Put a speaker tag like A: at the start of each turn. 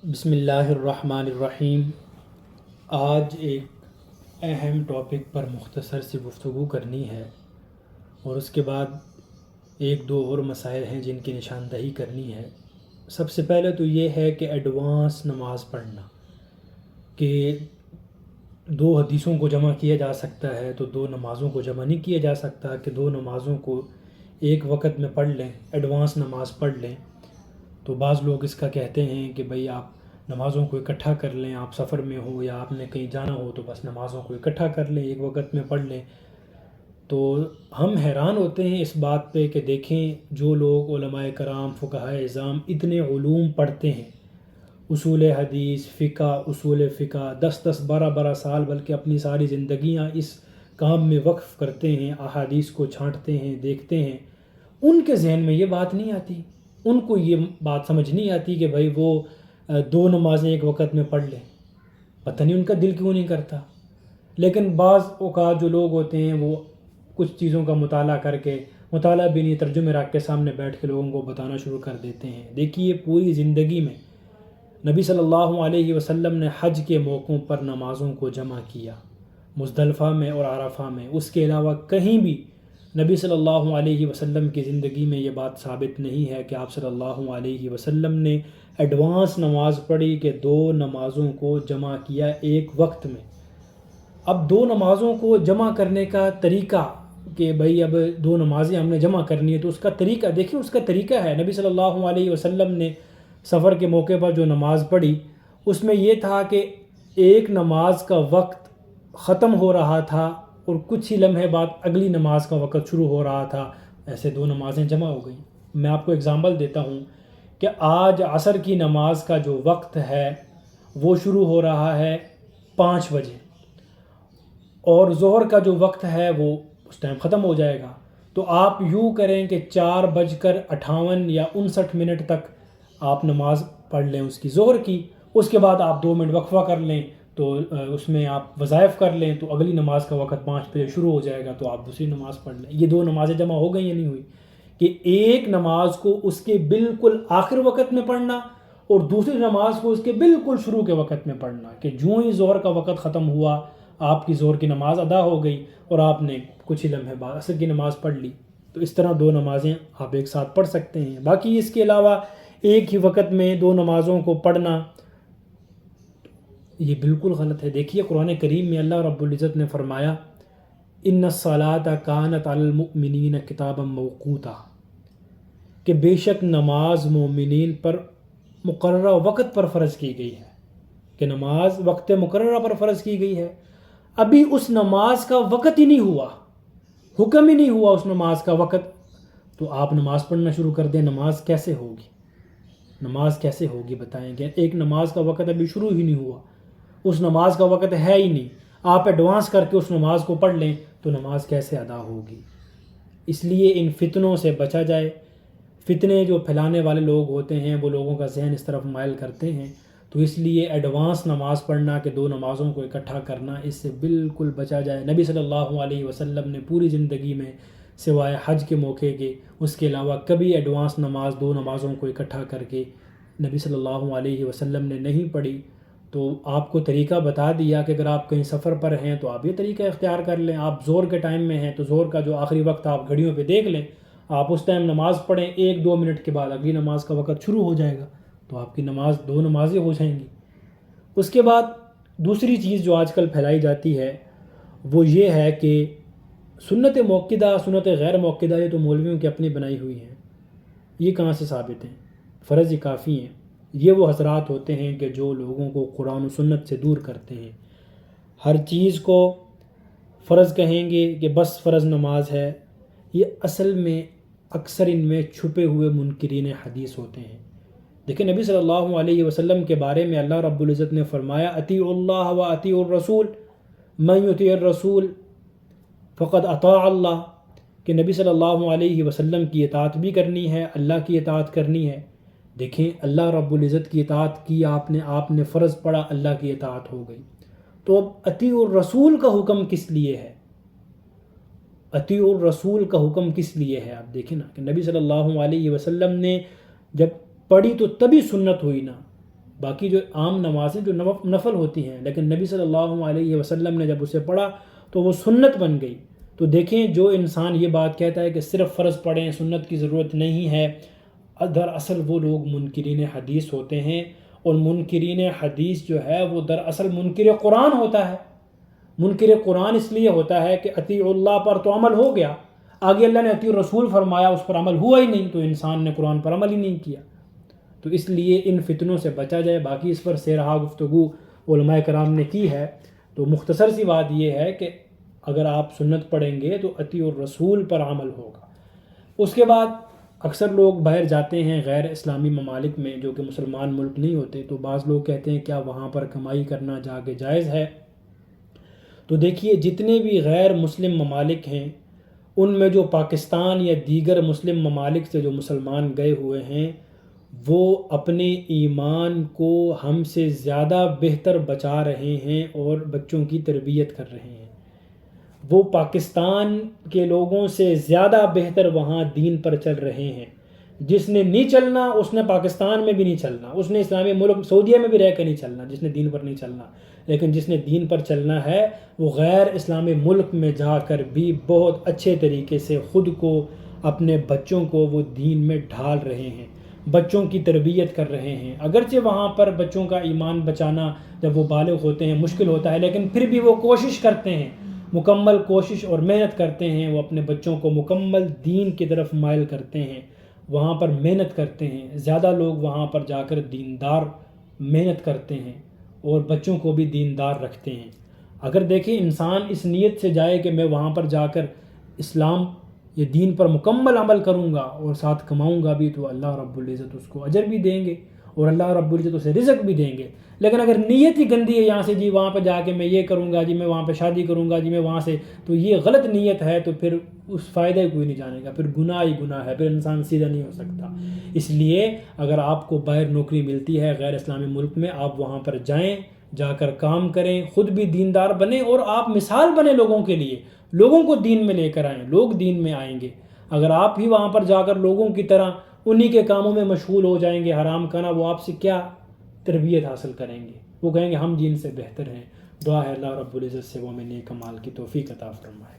A: بسم اللہ الرحمن الرحیم۔ آج ایک اہم ٹاپک پر مختصر سی گفتگو کرنی ہے اور اس کے بعد ایک دو اور مسائل ہیں جن کی نشاندہی کرنی ہے۔ سب سے پہلے تو یہ ہے کہ ایڈوانس نماز پڑھنا، کہ دو حدیثوں کو جمع کیا جا سکتا ہے تو دو نمازوں کو جمع نہیں کیا جا سکتا کہ دو نمازوں کو ایک وقت میں پڑھ لیں، ایڈوانس نماز پڑھ لیں۔ تو بعض لوگ اس کا کہتے ہیں کہ بھئی آپ نمازوں کو اکٹھا کر لیں، آپ سفر میں ہو یا آپ نے کہیں جانا ہو تو بس نمازوں کو اکٹھا کر لیں، ایک وقت میں پڑھ لیں۔ تو ہم حیران ہوتے ہیں اس بات پہ کہ دیکھیں جو لوگ علماء کرام، فقہاء اعظام اتنے علوم پڑھتے ہیں، اصول حدیث، فقہ، اصول فقہ، 10 10 12 12 سال بلکہ اپنی ساری زندگیاں اس کام میں وقف کرتے ہیں، احادیث کو چھانٹتے ہیں، دیکھتے ہیں، ان کے ذہن میں یہ بات نہیں آتی، ان کو یہ بات سمجھ نہیں آتی کہ بھائی وہ دو نمازیں ایک وقت میں پڑھ لیں۔ پتہ نہیں ان کا دل کیوں نہیں کرتا۔ لیکن بعض اوقات جو لوگ ہوتے ہیں وہ کچھ چیزوں کا مطالعہ کر کے، مطالعہ بھی نہیں، ترجمے رکھ کے سامنے بیٹھ کے لوگوں کو بتانا شروع کر دیتے ہیں۔ دیکھیے پوری زندگی میں نبی صلی اللہ علیہ وسلم نے حج کے موقعوں پر نمازوں کو جمع کیا، مزدلفہ میں اور عرفہ میں۔ اس کے علاوہ کہیں بھی نبی صلی اللہ علیہ وسلم کی زندگی میں یہ بات ثابت نہیں ہے کہ آپ صلی اللہ علیہ وسلم نے ایڈوانس نماز پڑھی کہ دو نمازوں کو جمع کیا ایک وقت میں۔ اب دو نمازوں کو جمع کرنے کا طریقہ کہ بھئی اب دو نمازیں ہم نے جمع کرنی ہے تو اس کا طریقہ دیکھیں، اس کا طریقہ ہے نبی صلی اللہ علیہ وسلم نے سفر کے موقع پر جو نماز پڑھی اس میں یہ تھا کہ ایک نماز کا وقت ختم ہو رہا تھا اور کچھ ہی لمحے بعد اگلی نماز کا وقت شروع ہو رہا تھا، ایسے دو نمازیں جمع ہو گئیں۔ میں آپ کو اگزامپل دیتا ہوں کہ آج عصر کی نماز کا جو وقت ہے وہ شروع ہو رہا ہے 5 بجے اور ظہر کا جو وقت ہے وہ اس ٹائم ختم ہو جائے گا۔ تو آپ یوں کریں کہ 4:58 یا 59 تک آپ نماز پڑھ لیں اس کی، ظہر کی، اس کے بعد آپ 2 منٹ وقفہ کر لیں تو اس میں آپ وظائف کر لیں تو اگلی نماز کا وقت 5 بجے شروع ہو جائے گا تو آپ دوسری نماز پڑھ لیں۔ یہ دو نمازیں جمع ہو گئی یا نہیں ہوئی؟ کہ ایک نماز کو اس کے بالکل آخر وقت میں پڑھنا اور دوسری نماز کو اس کے بالکل شروع کے وقت میں پڑھنا، کہ جوں ہی ظہر کا وقت ختم ہوا آپ کی ظہر کی نماز ادا ہو گئی اور آپ نے کچھ ہی لمحے بعد عصر کی نماز پڑھ لی۔ تو اس طرح دو نمازیں آپ ایک ساتھ پڑھ سکتے ہیں۔ باقی اس کے علاوہ ایک ہی وقت میں دو نمازوں کو پڑھنا یہ بالکل غلط ہے۔ دیکھیے قرآن کریم میں اللہ رب العزت نے فرمایا ان الصلاۃ کانت علی المؤمنین کتابا موقوتا، کہ بے شک نماز مومنین پر مقررہ وقت پر فرض کی گئی ہے، کہ نماز وقت مقررہ پر فرض کی گئی ہے۔ ابھی اس نماز کا وقت ہی نہیں ہوا، حکم ہی نہیں ہوا اس نماز کا وقت، تو آپ نماز پڑھنا شروع کر دیں۔ نماز کیسے ہوگی؟ نماز کیسے ہوگی بتائیں گے؟ ایک نماز کا وقت ابھی شروع ہی نہیں ہوا، اس نماز کا وقت ہے ہی نہیں، آپ ایڈوانس کر کے اس نماز کو پڑھ لیں تو نماز کیسے ادا ہوگی؟ اس لیے ان فتنوں سے بچا جائے۔ فتنے جو پھیلانے والے لوگ ہوتے ہیں وہ لوگوں کا ذہن اس طرف مائل کرتے ہیں، تو اس لیے ایڈوانس نماز پڑھنا کہ دو نمازوں کو اکٹھا کرنا، اس سے بالکل بچا جائے۔ نبی صلی اللہ علیہ وسلم نے پوری زندگی میں سوائے حج کے موقع کے اس کے علاوہ کبھی ایڈوانس نماز دو نمازوں کو اکٹھا کر کے نبی صلی اللہ علیہ وسلم نے نہیں پڑھی۔ تو آپ کو طریقہ بتا دیا کہ اگر آپ کہیں سفر پر ہیں تو آپ یہ طریقہ اختیار کر لیں۔ آپ ظہر کے ٹائم میں ہیں تو ظہر کا جو آخری وقت آپ گھڑیوں پہ دیکھ لیں، آپ اس ٹائم نماز پڑھیں، 1 2 منٹ کے بعد اگلی نماز کا وقت شروع ہو جائے گا تو آپ کی نماز دو نمازیں ہو جائیں گی۔ اس کے بعد دوسری چیز جو آج کل پھیلائی جاتی ہے وہ یہ ہے کہ سنت موقدہ، سنت غیر موقدہ، یہ تو مولویوں کی اپنی بنائی ہوئی ہیں، یہ کہاں سے ثابت ہیں؟ فرض کافی ہیں۔ یہ وہ حضرات ہوتے ہیں کہ جو لوگوں کو قرآن و سنت سے دور کرتے ہیں، ہر چیز کو فرض کہیں گے کہ بس فرض نماز ہے۔ یہ اصل میں اکثر ان میں چھپے ہوئے منکرین حدیث ہوتے ہیں۔ دیکھیں نبی صلی اللہ علیہ وسلم کے بارے میں اللہ رب العزت نے فرمایا اطیعوا اللہ و اطیعوا الرسول من یطیع الرسول فقد اطاع اللہ، کہ نبی صلی اللہ علیہ وسلم کی اطاعت بھی کرنی ہے، اللہ کی اطاعت کرنی ہے۔ دیکھیں اللہ رب العزت کی اطاعت کی آپ نے فرض پڑھا، اللہ کی اطاعت ہو گئی۔ تو اب اطیعوا الرسول کا حکم کس لیے ہے؟ اطیعوا الرسول کا حکم کس لیے ہے؟ آپ دیکھیں نا کہ نبی صلی اللہ علیہ وسلم نے جب پڑھی تو تبھی سنت ہوئی نا، باقی جو عام نمازیں جو نفل ہوتی ہیں، لیکن نبی صلی اللہ علیہ وسلم نے جب اسے پڑھا تو وہ سنت بن گئی۔ تو دیکھیں جو انسان یہ بات کہتا ہے کہ صرف فرض پڑھیں، سنت کی ضرورت نہیں ہے، دراصل وہ لوگ منکرین حدیث ہوتے ہیں، اور منکرین حدیث جو ہے وہ دراصل منکر قرآن ہوتا ہے۔ منکر قرآن اس لیے ہوتا ہے کہ اطیع اللہ پر تو عمل ہو گیا، آگے اللہ نے اطیع رسول فرمایا، اس پر عمل ہوا ہی نہیں، تو انسان نے قرآن پر عمل ہی نہیں کیا۔ تو اس لیے ان فتنوں سے بچا جائے۔ باقی اس پر سیرہا گفتگو علماء کرام نے کی ہے، تو مختصر سی بات یہ ہے کہ اگر آپ سنت پڑھیں گے تو اطیع الرسول پر عمل ہوگا۔ اس کے بعد اکثر لوگ باہر جاتے ہیں غیر اسلامی ممالک میں جو کہ مسلمان ملک نہیں ہوتے، تو بعض لوگ کہتے ہیں کیا وہاں پر کمائی کرنا جا کے جائز ہے؟ تو دیکھیے جتنے بھی غیر مسلم ممالک ہیں ان میں جو پاکستان یا دیگر مسلم ممالک سے جو مسلمان گئے ہوئے ہیں وہ اپنے ایمان کو ہم سے زیادہ بہتر بچا رہے ہیں اور بچوں کی تربیت کر رہے ہیں۔ وہ پاکستان کے لوگوں سے زیادہ بہتر وہاں دین پر چل رہے ہیں۔ جس نے نہیں چلنا اس نے پاکستان میں بھی نہیں چلنا، اس نے اسلامی ملک سعودیہ میں بھی رہ کے نہیں چلنا جس نے دین پر نہیں چلنا، لیکن جس نے دین پر چلنا ہے وہ غیر اسلامی ملک میں جا کر بھی بہت اچھے طریقے سے خود کو، اپنے بچوں کو وہ دین میں ڈھال رہے ہیں، بچوں کی تربیت کر رہے ہیں۔ اگرچہ وہاں پر بچوں کا ایمان بچانا جب وہ بالغ ہوتے ہیں مشکل ہوتا ہے، لیکن پھر بھی وہ کوشش کرتے ہیں، مکمل کوشش اور محنت کرتے ہیں، وہ اپنے بچوں کو مکمل دین کی طرف مائل کرتے ہیں، وہاں پر محنت کرتے ہیں۔ زیادہ لوگ وہاں پر جا کر دیندار محنت کرتے ہیں اور بچوں کو بھی دیندار رکھتے ہیں۔ اگر دیکھیں انسان اس نیت سے جائے کہ میں وہاں پر جا کر اسلام یہ دین پر مکمل عمل کروں گا اور ساتھ کماؤں گا بھی، تو اللہ رب العزت اس کو اجر بھی دیں گے اور اللہ رب العزت اسے رزق بھی دیں گے۔ لیکن اگر نیت ہی گندی ہے یہاں سے جی وہاں پہ جا کے میں یہ کروں گا، جی میں وہاں پہ شادی کروں گا، جی میں وہاں سے، تو یہ غلط نیت ہے، تو پھر اس فائدہ کوئی نہیں جانے گا، پھر گناہ ہی گناہ ہے، پھر انسان سیدھا نہیں ہو سکتا۔ اس لیے اگر آپ کو باہر نوکری ملتی ہے غیر اسلامی ملک میں، آپ وہاں پر جائیں، جا کر کام کریں، خود بھی دیندار بنیں اور آپ مثال بنیں لوگوں کے لیے، لوگوں کو دین میں لے کر آئیں، لوگ دین میں آئیں گے۔ اگر آپ ہی وہاں پر جا کر لوگوں کی طرح انہی کے کاموں میں مشغول ہو جائیں گے حرام کھانا، وہ آپ سے کیا تربیت حاصل کریں گے؟ وہ کہیں گے ہم جن سے بہتر ہیں۔ دعا ہے اللہ رب العزت سے وہ ہمیں نیک اعمال کی توفیق عطا فرمائے۔